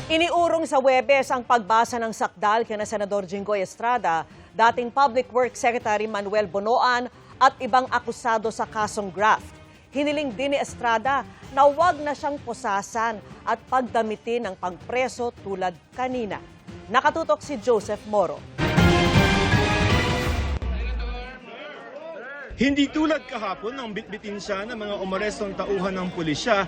Iniurong sa Huwebes ang pagbasa ng sakdal kina Senador Jinggoy Estrada, dating Public Works Secretary Manuel Bonoan at ibang akusado sa kasong graft. Hiniling din ni Estrada na huwag na siyang posasan at pagdamitin ng pangpreso tulad kanina. Nakatutok si Joseph Moro. Hindi tulad kahapon nang bitbitin siya ng mga umarestong tauhan ng pulisya.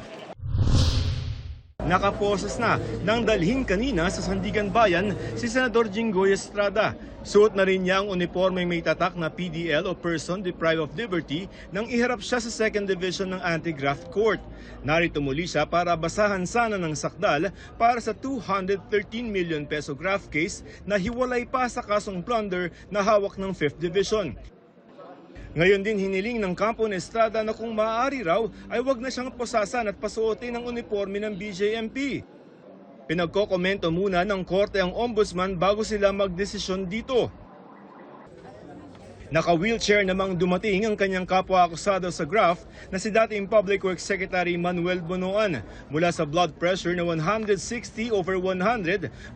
Nakaposes na nang dalhin kanina sa Sandigan Bayan si Senador Jinggoy Estrada. Suot na rin niya ang uniformeng may tatak na PDL o Person Deprived of Liberty nang iharap siya sa 2nd Division ng Anti-Graft Court. Narito muli siya para basahan sana ng sakdal para sa 213 million peso graft case na hiwalay pa sa kasong plunder na hawak ng 5th Division. Ngayon din hiniling ng kampo ni Estrada na kung maaari raw ay wag na siyang posasan at pasuotin ng uniforme ng BJMP. Pinagkokomento muna ng korte ang ombudsman bago sila magdesisyon dito. Naka-wheelchair namang dumating ang kanyang kapwa-akusado sa graft na si dating Public Works Secretary Manuel Bonoan. Mula sa blood pressure na 160/100,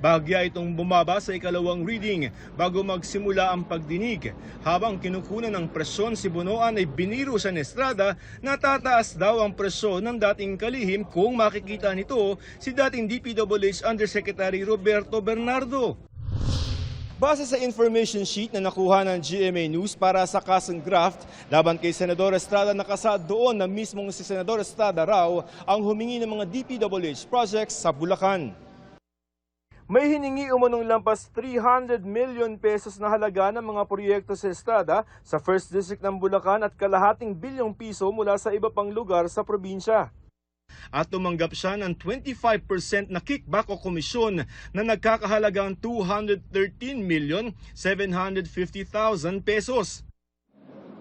bahagya itong bumaba sa ikalawang reading bago magsimula ang pagdinig. Habang kinukunan ng presyon si Bonoan ay biniro siya ni Estrada na tataas daw ang presyon ng dating kalihim kung makikita nito si dating DPWH Undersecretary Roberto Bernardo. Base sa information sheet na nakuha ng GMA News para sa kasong graft laban kay Senador Estrada, nakasaad doon na mismong si Senador Estrada raw ang humingi ng mga DPWH projects sa Bulacan. May hiningi umunong lampas 300 million pesos na halaga ng mga proyekto sa Estrada sa 1st District ng Bulacan at kalahating bilyong piso mula sa iba pang lugar sa probinsya. At tumanggap siya ng 25% na kickback o komisyon na nagkakahalagang 213,750,000 pesos.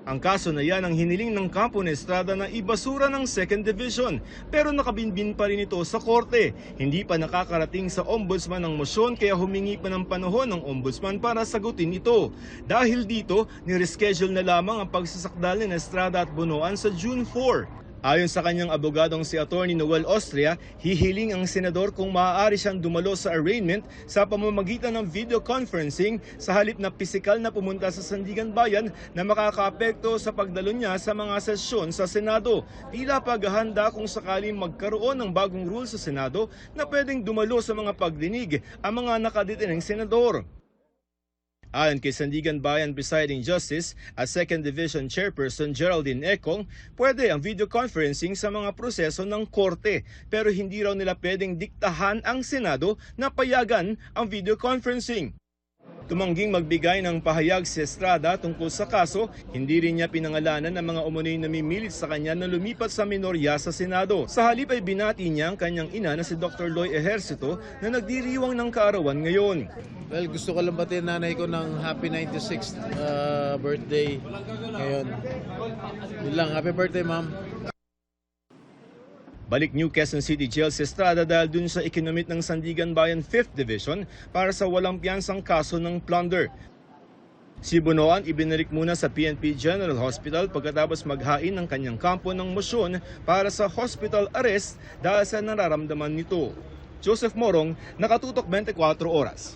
Ang kaso na yan ang hiniling ng kampo ni Estrada na ibasura ng 2nd Division pero nakabinbin pa rin ito sa korte. Hindi pa nakakarating sa ombudsman ang mosyon kaya humingi pa ng panahon ng ombudsman para sagutin ito. Dahil dito, nireschedule na lamang ang pagsasakdal ni Estrada at Bonoan sa June 4. Ayon sa kanyang abogadong si Attorney Noel Austria, hihiling ang senador kung maaari siyang dumalo sa arraignment sa pamamagitan ng video conferencing sa halip na pisikal na pumunta sa Sandigan Bayan na makakaapekto sa pagdalo niya sa mga sesyon sa Senado. Tila paghahanda kung sakaling magkaroon ng bagong rule sa Senado na pwedeng dumalo sa mga pagdinig ang mga nakadeteneng senador. Ayon kay Sandigan Bayan Presiding Justice at 2nd Division Chairperson Geraldine Econg, pwede ang video conferencing sa mga proseso ng korte pero hindi raw nila pwedeng diktahan ang Senado na payagan ang video conferencing. Tumangging magbigay ng pahayag si Estrada tungkol sa kaso, hindi rin niya pinangalanan ng mga umunoy na namimilit sa kanya na lumipat sa minorya sa Senado. Sa halip ay binati niya ang kanyang ina na si Dr. Loy Ejercito na nagdiriwang ng kaarawan ngayon. Well, gusto ko lang batiin nanay ko ng happy 96th birthday ngayon. Yun lang, happy birthday ma'am. Balik New Quezon City Jail si Estrada dahil dun sa ikinumit ng Sandigan Bayan 5th Division para sa walang piyansang kaso ng plunder. Si Bonoan ibinalik muna sa PNP General Hospital pagkatapos maghain ng kanyang kampo ng mosyon para sa hospital arrest dahil sa nararamdaman nito. Joseph Morong, Nakatutok 24 Oras.